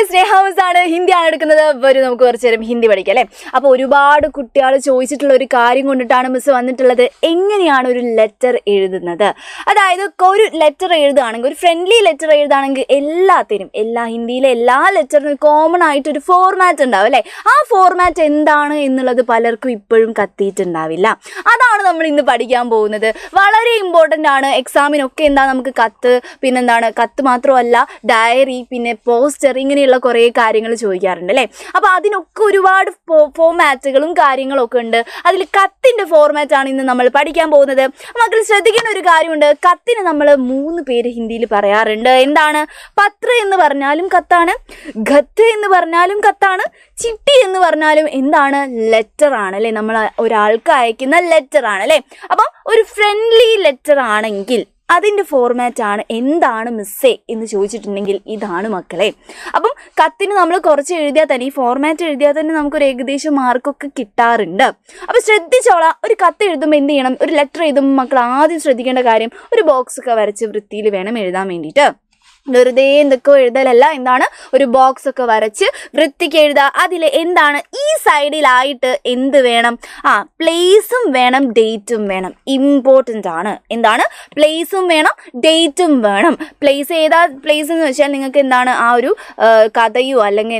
സ്നേഹാവസാണ് ഹിന്ദിയാണ് എടുക്കുന്നത്. വരും നമുക്ക് കുറച്ചു നേരം ഹിന്ദി പഠിക്കാം അല്ലേ. അപ്പോൾ ഒരുപാട് കുട്ടികൾ ചോദിച്ചിട്ടുള്ള ഒരു കാര്യം കൊണ്ടിട്ടാണ് മിസ് വന്നിട്ടുള്ളത്. എങ്ങനെയാണ് ഒരു ലെറ്റർ എഴുതുന്നത്? അതായത് ഒരു ലെറ്റർ എഴുതുകയാണെങ്കിൽ, ഒരു ഫ്രണ്ട്ലി ലെറ്റർ എഴുതുകയാണെങ്കിൽ ഹിന്ദിയിലെ എല്ലാ ലെറ്ററിനും കോമൺ ആയിട്ടൊരു ഫോർമാറ്റ് ഉണ്ടാവും അല്ലേ. ആ ഫോർമാറ്റ് എന്താണ് എന്നുള്ളത് പലർക്കും ഇപ്പോഴും കത്തിയിട്ടുണ്ടാവില്ല. അതാണ് നമ്മൾ ഇന്ന് പഠിക്കാൻ പോകുന്നത്. വളരെ ഇമ്പോർട്ടൻ്റ് ആണ്. എക്സാമിനൊക്കെ നമുക്ക് കത്ത്, പിന്നെന്താണ് കത്ത് മാത്രമല്ല ഡയറി, പിന്നെ പോസ്റ്റർ, ഇങ്ങനെയുള്ള കുറേ കാര്യങ്ങൾ ചോദിക്കാറുണ്ട് അല്ലേ. അപ്പോൾ അതിനൊക്കെ ഒരുപാട് ഫോർമാറ്റുകളും കാര്യങ്ങളൊക്കെ ഉണ്ട്. അതിൽ കത്തിൻ്റെ ഫോർമാറ്റാണ് ഇന്ന് നമ്മൾ പഠിക്കാൻ പോകുന്നത്. മക്കൾ ശ്രദ്ധിക്കേണ്ട ഒരു കാര്യമുണ്ട്. കത്തിന് നമ്മൾ 3 പേര് ഹിന്ദിയിൽ പറയാറുണ്ട്. എന്താണ്? പത്ര എന്ന് പറഞ്ഞാലും കത്താണ്, ഖത്ത് എന്ന് പറഞ്ഞാലും കത്താണ്, ചിട്ടി എന്ന് പറഞ്ഞാലും എന്താണ്? ലെറ്റർ ആണ് അല്ലേ. നമ്മൾ ഒരാൾക്ക് അയക്കുന്ന ലെറ്റർ ആണ് അല്ലേ. അപ്പം ഒരു ഫ്രണ്ട്ലി ലെറ്റർ ആണെങ്കിൽ അതിൻ്റെ ഫോർമാറ്റാണ് എന്താണ് മിസ്സേ എന്ന് ചോദിച്ചിട്ടുണ്ടെങ്കിൽ ഇതാണ് മക്കളെ. അപ്പം കത്തിന് നമ്മൾ കുറച്ച് എഴുതിയാൽ തന്നെ, ഈ ഫോർമാറ്റ് എഴുതിയാൽ തന്നെ നമുക്കൊരു ഏകദേശം മാർക്കൊക്കെ കിട്ടാറുണ്ട്. അപ്പോൾ ശ്രദ്ധിച്ചോളാം. ഒരു കത്ത് എഴുതുമ്പോൾ എന്ത് ചെയ്യണം? ഒരു ലെറ്റർ എഴുതുമ്പോൾ മക്കൾ ആദ്യം ശ്രദ്ധിക്കേണ്ട കാര്യം, ഒരു ബോക്സ് ഒക്കെ വരച്ച് വൃത്തിയിൽ വേണം എഴുതാൻ വേണ്ടിയിട്ട്. വെറുതെ എന്തൊക്കെയോ എഴുതലല്ല. എന്താണ്? ഒരു ബോക്സ് ഒക്കെ വരച്ച് വൃത്തിക്ക് എഴുതുക. അതിൽ എന്താണ്? ഈ സൈഡിലായിട്ട് എന്ത് വേണം? പ്ലേസും വേണം, ഡേറ്റും വേണം. ഇമ്പോർട്ടൻ്റ് ആണ്. എന്താണ്? പ്ലേസും വേണം, ഡേറ്റും വേണം. പ്ലേസ് പ്ലേസ് എന്ന് വെച്ചാൽ നിങ്ങൾക്ക് എന്താണ് ആ ഒരു കഥയോ അല്ലെങ്കിൽ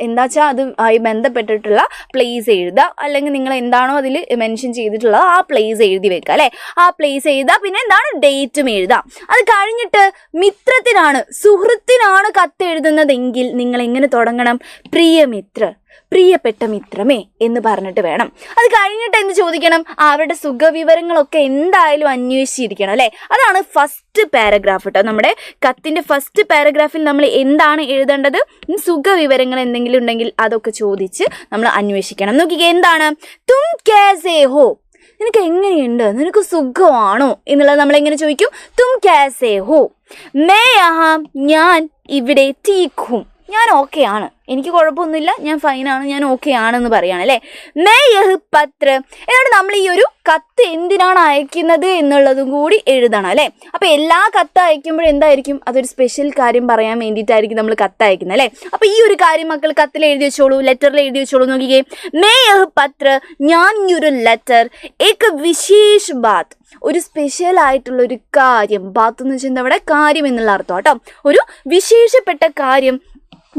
എന്താ വെച്ചാൽ അത് ആയി ബന്ധപ്പെട്ടിട്ടുള്ള പ്ലേസ് എഴുതുക. അല്ലെങ്കിൽ നിങ്ങൾ എന്താണോ അതിൽ മെൻഷൻ ചെയ്തിട്ടുള്ളത് ആ പ്ലേസ് എഴുതി വെക്കുക അല്ലേ. ആ പ്ലേസ് എഴുതുക. പിന്നെ എന്താണ്? ഡേറ്റും എഴുതുക. അത് കഴിഞ്ഞിട്ട് മിത്രത്തിനാണ്, സുഹൃത്തിനാണ് കത്ത് എഴുതുന്നതെങ്കിൽ നിങ്ങൾ എങ്ങനെ തുടങ്ങണം? പ്രിയമിത്ര, പ്രിയപ്പെട്ട മിത്രമേ എന്ന് പറഞ്ഞിട്ട് വേണം. അത് കഴിഞ്ഞിട്ട് എന്ത് ചോദിക്കണം? അവരുടെ സുഖവിവരങ്ങളൊക്കെ എന്തായാലും അന്വേഷിച്ചിരിക്കണം അല്ലേ. അതാണ് ഫസ്റ്റ് പാരഗ്രാഫ് കേട്ടോ. നമ്മുടെ കത്തിൻ്റെ ഫസ്റ്റ് പാരഗ്രാഫിൽ നമ്മൾ എന്താണ് എഴുതേണ്ടത്? സുഖവിവരങ്ങൾ എന്തെങ്കിലും ഉണ്ടെങ്കിൽ അതൊക്കെ ചോദിച്ച് നമ്മൾ അന്വേഷിക്കണം. നോക്കിക്കേ, എന്താണ്? തും കേസേ ഹോ, നിനക്ക് എങ്ങനെയുണ്ട്, നിനക്ക് സുഖമാണോ എന്നുള്ളത് നമ്മൾ എങ്ങനെ ചോദിക്കും? തും കേസേ ഹോ. മേ യഹാ, ഞാൻ ഇവിടെ, ടീക് ഹൂം, ഞാൻ ഓക്കെ ആണ്, എനിക്ക് കുഴപ്പമൊന്നുമില്ല, ഞാൻ ഫൈനാണ്, ഞാൻ ഓക്കെ ആണെന്ന് പറയുകയാണ് അല്ലേ. മേ യഹ് പത്ര, എന്നിട്ട് നമ്മൾ ഈ ഒരു കത്ത് എന്തിനാണ് അയക്കുന്നത് എന്നുള്ളതും കൂടി എഴുതണം അല്ലേ. അപ്പോൾ എല്ലാ കത്ത് അയക്കുമ്പോഴും എന്തായിരിക്കും? അതൊരു സ്പെഷ്യൽ കാര്യം പറയാൻ വേണ്ടിയിട്ടായിരിക്കും നമ്മൾ കത്ത് അയക്കുന്നത് അല്ലേ. അപ്പോൾ ഈ ഒരു കാര്യം മക്കൾ കത്തിൽ എഴുതി വെച്ചോളൂ, ലെറ്ററിൽ എഴുതി വെച്ചോളൂ. നോക്കിക്കേ, മേ യഹ് പത്ര, ഞാൻ ഈ ഒരു ലെറ്റർ, ഏക് വിശേഷ് ബാത്ത്, ഒരു സ്പെഷ്യൽ ആയിട്ടുള്ള ഒരു കാര്യം, ബാത്ത് എന്ന് വെച്ചാൽ അവിടെ കാര്യം എന്നുള്ള അർത്ഥം കേട്ടോ. ഒരു വിശേഷപ്പെട്ട കാര്യം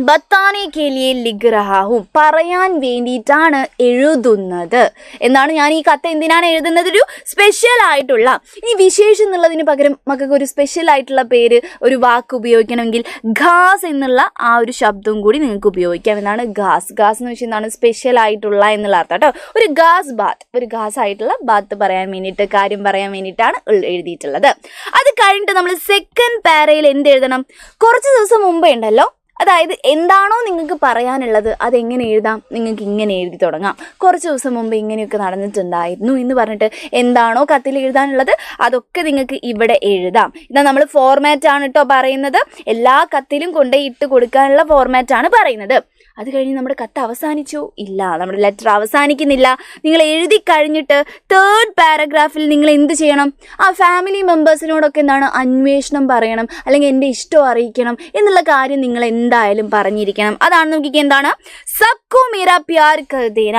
ബത്താനെ കേലിയെ ലിഖ് രഹാ ഹൂം, പറയാൻ വേണ്ടിയിട്ടാണ് എഴുതുന്നത്. എന്താണ്? ഞാൻ ഈ കത്ത് എന്തിനാണ് എഴുതുന്നത്? ഒരു സ്പെഷ്യൽ ആയിട്ടുള്ള, ഇനി വിശേഷം എന്നുള്ളതിന് പകരം മക്കൾക്ക് ഒരു സ്പെഷ്യൽ ആയിട്ടുള്ള പേര്, ഒരു വാക്ക് ഉപയോഗിക്കണമെങ്കിൽ ഖാസ് എന്നുള്ള ആ ഒരു ശബ്ദവും കൂടി നിങ്ങൾക്ക് ഉപയോഗിക്കാം. എന്താണ്? ഖാസ്. ഖാസ് എന്ന് വെച്ചാൽ എന്താണ്? സ്പെഷ്യൽ ആയിട്ടുള്ള എന്നുള്ള അർത്ഥം കേട്ടോ. ഒരു ഖാസ് ബാത്ത്, ഒരു ഖാസ് ആയിട്ടുള്ള ബാത്ത് പറയാൻ വേണ്ടിയിട്ട്, കാര്യം പറയാൻ വേണ്ടിയിട്ടാണ് എഴുതിയിട്ടുള്ളത്. അത് കഴിഞ്ഞിട്ട് നമ്മൾ സെക്കൻഡ് പാരയിൽ എന്ത് എഴുതണം? കുറച്ച് ദിവസം മുമ്പേ ഉണ്ടല്ലോ, അതായത് എന്താണോ നിങ്ങൾക്ക് പറയാനുള്ളത് അതെങ്ങനെ എഴുതാം? നിങ്ങൾക്ക് ഇങ്ങനെ എഴുതി തുടങ്ങാം. കുറച്ച് ദിവസം മുമ്പ് ഇങ്ങനെയൊക്കെ നടന്നിട്ടുണ്ടായിരുന്നു എന്ന് പറഞ്ഞിട്ട് എന്താണോ കത്തിൽ എഴുതാനുള്ളത് അതൊക്കെ നിങ്ങൾക്ക് ഇവിടെ എഴുതാം. ഇതാ നമ്മൾ ഫോർമാറ്റാണ് കേട്ടോ പറയുന്നത്. എല്ലാ കത്തിലും കൊണ്ടുപോയി ഇട്ട് കൊടുക്കാനുള്ള ഫോർമാറ്റാണ് പറയുന്നത്. അത് കഴിഞ്ഞ് നമ്മുടെ കത്ത് അവസാനിച്ചോ? ഇല്ല, നമ്മുടെ ലെറ്റർ അവസാനിക്കുന്നില്ല. നിങ്ങൾ എഴുതി കഴിഞ്ഞിട്ട് തേർഡ് പാരഗ്രാഫിൽ നിങ്ങൾ എന്ത് ചെയ്യണം? ആ ഫാമിലി മെമ്പേഴ്സിനോടൊക്കെ എന്താണ്? അന്വേഷണം പറയണം, അല്ലെങ്കിൽ എൻ്റെ ഇഷ്ടം അറിയിക്കണം എന്നുള്ള കാര്യം നിങ്ങൾ എന്തായാലും പറഞ്ഞിരിക്കണം. അതാണ് നോക്കിക്കുക, എന്താണ്? സബ്കോ മേരാ പ്യാർ കഹ് ദേന,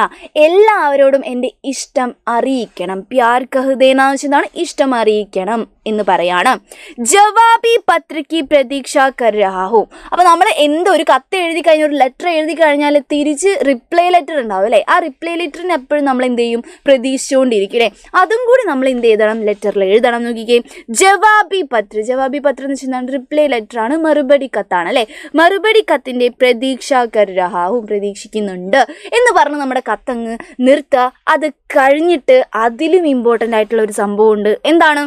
എല്ലാവരോടും എൻ്റെ ഇഷ്ടം അറിയിക്കണം. പ്യാർ കഹ് ദേന എന്ന് വെച്ചാൽ ഇഷ്ടം അറിയിക്കണം എന്ന് പറയാണ്. ജവാബി പത്രയ്ക്ക് പ്രതീക്ഷ കർ രഹാ ഹൂം. അപ്പോൾ നമ്മൾ ഒരു കത്ത് എഴുതി കഴിഞ്ഞാൽ, ഒരു ലെറ്റർ എഴുതി കഴിഞ്ഞാൽ തിരിച്ച് റിപ്ലൈ ലെറ്റർ ഉണ്ടാവും അല്ലേ. ആ റിപ്ലൈ ലെറ്ററിന് എപ്പോഴും നമ്മൾ എന്ത് ചെയ്യും? പ്രതീക്ഷിച്ചുകൊണ്ടിരിക്കും അല്ലേ. അതും കൂടി നമ്മൾ എന്ത് എഴുതണം? ലെറ്ററിൽ എഴുതണം. നോക്കിക്കേ, ജവാബി പത്ര, ജവാബി പത്രം എന്ന് വെച്ചാൽ റിപ്ലൈ ലെറ്റർ ആണ്, മറുപടി കത്താണ് അല്ലേ. മറുപടി കത്തിൻ്റെ പ്രതീക്ഷ കർ രഹാ ഹൂം, പ്രതീക്ഷിക്കുന്നുണ്ട് എന്ന് പറഞ്ഞ് നമ്മുടെ കത്തങ്ങ് നിർത്തുക. അത് കഴിഞ്ഞിട്ട് അതിലും ഇമ്പോർട്ടൻ്റ് ആയിട്ടുള്ള ഒരു സംഭവം ഉണ്ട്. എന്താണ്?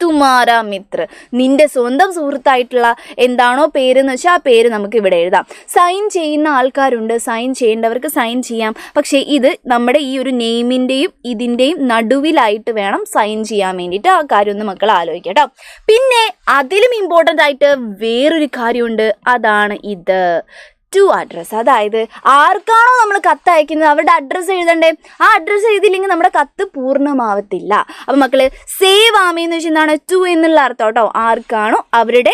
തുമാര മിത്ര, നിന്റെ സ്വന്തം സുഹൃത്തായിട്ടുള്ള എന്താണോ പേരെന്ന് വെച്ചാൽ ആ പേര് നമുക്ക് ഇവിടെ എഴുതാം. സൈൻ ചെയ്യുന്ന ആൾക്കാരുണ്ട്, സൈൻ ചെയ്യേണ്ടവർക്ക് സൈൻ ചെയ്യാം. പക്ഷേ ഇത് നമ്മുടെ ഈ ഒരു നെയിമിൻ്റെയും ഇതിൻ്റെയും നടുവിലായിട്ട് വേണം സൈൻ ചെയ്യാൻ വേണ്ടിയിട്ട്. ആ കാര്യം ഒന്ന് മക്കൾ ആലോചിക്കാം കേട്ടോ. പിന്നെ അതിലും ഇമ്പോർട്ടൻ്റ് ആയിട്ട് വേറൊരു കാര്യമുണ്ട്. അതാണ് ഇത്, ടു അഡ്രസ്സ്. അതായത് ആർക്കാണോ നമ്മൾ കത്ത് അയക്കുന്നത് അവരുടെ അഡ്രസ്സ് എഴുതണ്ടേ. ആ അഡ്രസ്സ് എഴുതിയില്ലെങ്കിൽ നമ്മുടെ കത്ത് പൂർണ്ണമാവത്തില്ല. അപ്പം മക്കൾ സേവ് ആമയെന്ന് വെച്ചാൽ എന്താണ്? ടു എന്നുള്ള അർത്ഥം കേട്ടോ. ആർക്കാണോ അവരുടെ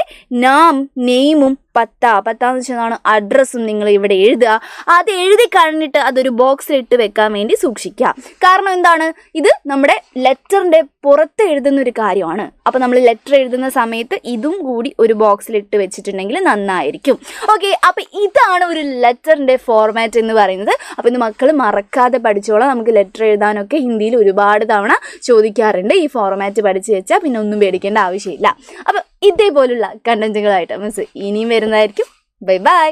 നെയിമും പത്താന്ന് വെച്ചാൽ അഡ്രസ്സും നിങ്ങൾ ഇവിടെ എഴുതുക. അത് എഴുതി കഴിഞ്ഞിട്ട് അതൊരു ബോക്സിലിട്ട് വെക്കാൻ വേണ്ടി സൂക്ഷിക്കുക. കാരണം എന്താണ്, ഇത് നമ്മുടെ ലെറ്ററിൻ്റെ പുറത്ത് എഴുതുന്ന ഒരു കാര്യമാണ്. അപ്പോൾ നമ്മൾ ലെറ്റർ എഴുതുന്ന സമയത്ത് ഇതും കൂടി ഒരു ബോക്സിലിട്ട് വെച്ചിട്ടുണ്ടെങ്കിൽ നന്നായിരിക്കും. ഓക്കെ, അപ്പോൾ ഇതാണ് ഒരു ലെറ്ററിൻ്റെ ഫോർമാറ്റ് എന്ന് പറയുന്നത്. അപ്പോൾ ഇത് മക്കൾ മറക്കാതെ പഠിച്ചോളാം. നമുക്ക് ലെറ്റർ എഴുതാനൊക്കെ ഹിന്ദിയിൽ ഒരുപാട് തവണ ചോദിക്കാറുണ്ട്. ഈ ഫോർമാറ്റ് പഠിച്ചു വെച്ചാൽ പിന്നെ ഒന്നും പേടിക്കേണ്ട ആവശ്യമില്ല. അപ്പോൾ ഇതേപോലുള്ള കണ്ടന്റുകളായിട്ട് മിസ് ഇനിയും വരുന്നതായിരിക്കും. Bye bye.